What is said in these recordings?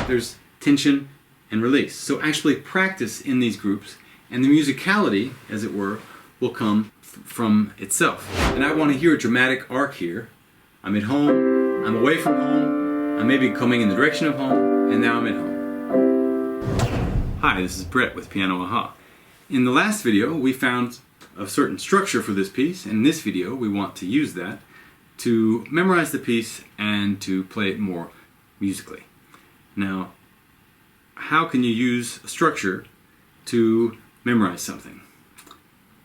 there's tension and release. So actually practice in these groups, and the musicality, as it were, will come from itself. And I want to hear a dramatic arc here. I'm at home, I'm away from home, I may be coming in the direction of home, and now I'm at home. Hi, this is Brett with Piano Aha. In the last video, we found a certain structure for this piece, and in this video, we want to use that to memorize the piece and to play it more musically. Now, how can you use a structure to memorize something?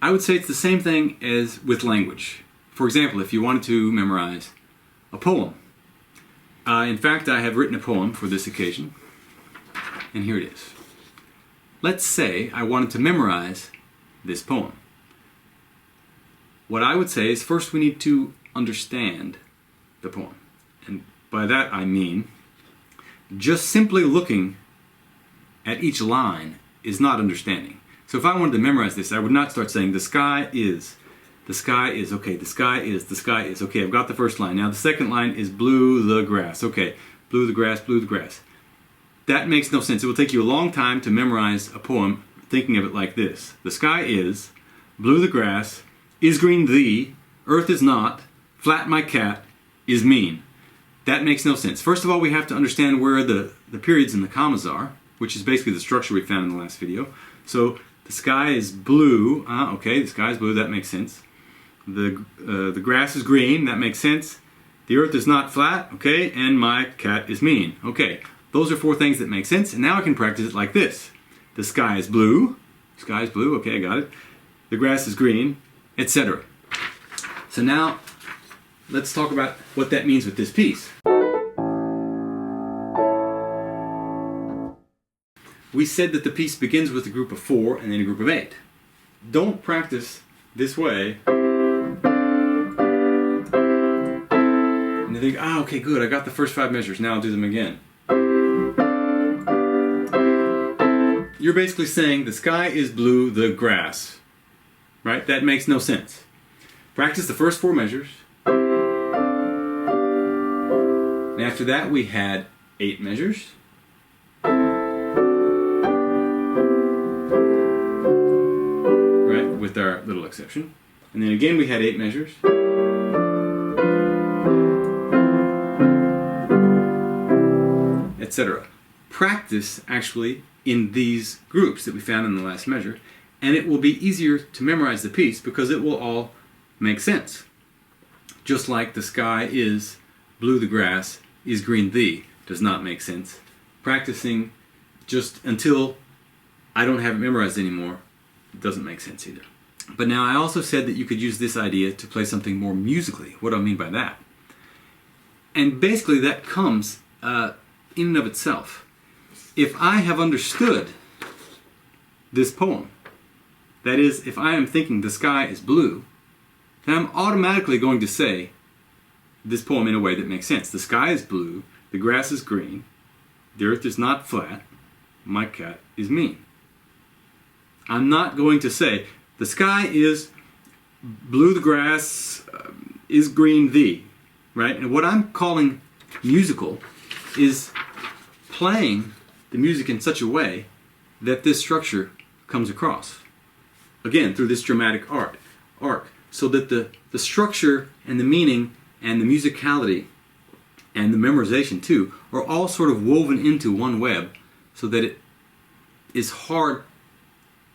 I would say it's the same thing as with language. For example, if you wanted to memorize a poem. In fact, I have written a poem for this occasion, and here it is. Let's say I wanted to memorize this poem. What I would say is first we need to understand the poem. And by that I mean just simply looking at each line is not understanding. So if I wanted to memorize this, I would not start saying the sky is, okay, the sky is, okay, I've got the first line. Now the second line is blue the grass, okay, blue the grass, blue the grass. That makes no sense. It will take you a long time to memorize a poem thinking of it like this. The sky is, blue the grass, is green the, earth is not, flat my cat, is mean. That makes no sense. First of all, we have to understand where the periods and the commas are, which is basically the structure we found in the last video. So the sky is blue, okay, the sky is blue, that makes sense. The grass is green, that makes sense. The earth is not flat, okay, and my cat is mean. Okay, those are four things that make sense, and now I can practice it like this. The sky is blue, okay, I got it. The grass is green, etc. So now, let's talk about what that means with this piece. We said that the piece begins with a group of 4 and then a group of 8. Don't practice this way. And you think, okay, good, I got the first 5 measures, now I'll do them again. You're basically saying the sky is blue, the grass. Right? That makes no sense. Practice the first 4 measures. And after that we had 8 measures. Right? With our little exception. And then again we had 8 measures. Etc. Practice actually in these groups that we found in the last measure, and it will be easier to memorize the piece because it will all make sense. Just like the sky is blue the grass, is green the does not make sense. Practicing just until I don't have it memorized anymore doesn't make sense either. But now I also said that you could use this idea to play something more musically. What do I mean by that? And basically that comes in and of itself. If I have understood this poem, that is, if I am thinking the sky is blue, then I'm automatically going to say this poem in a way that makes sense. The sky is blue, the grass is green, the earth is not flat, my cat is mean. I'm not going to say the sky is blue, the grass is green, the, right? And what I'm calling musical is playing the music in such a way that this structure comes across. Again, through this dramatic arc, so that the structure and the meaning and the musicality and the memorization too are all sort of woven into one web, so that it is hard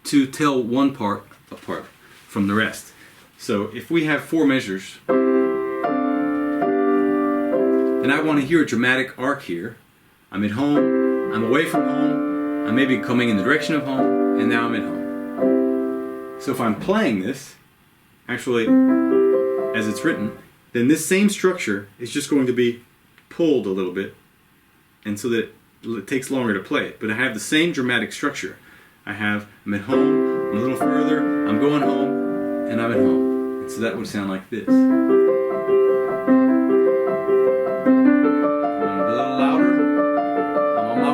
to tell one part apart from the rest. So if we have 4 measures, and I want to hear a dramatic arc here, I'm at home, I'm away from home, I may be coming in the direction of home, and now I'm at home. So if I'm playing this, actually, as it's written, then this same structure is just going to be pulled a little bit, and so that it takes longer to play it. But I have the same dramatic structure. I'm at home, I'm a little further, I'm going home, and I'm at home. And so that would sound like this.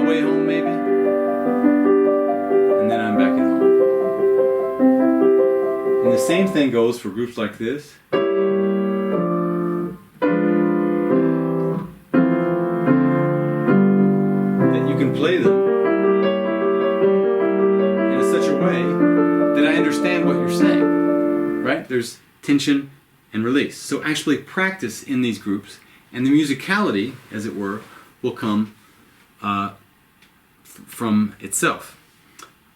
Way home maybe, and then I'm back at home. And the same thing goes for groups like this. That you can play them in such a way that I understand what you're saying, right? There's tension and release. So actually practice in these groups, and the musicality, as it were, will come from itself.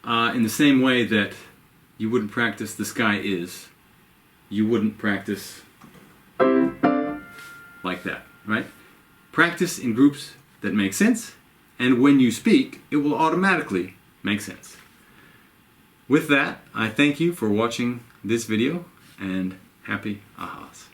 In the same way that you wouldn't practice "the sky is," you wouldn't practice like that, right? Practice in groups that make sense, and when you speak, it will automatically make sense. With that, I thank you for watching this video, and happy ahas.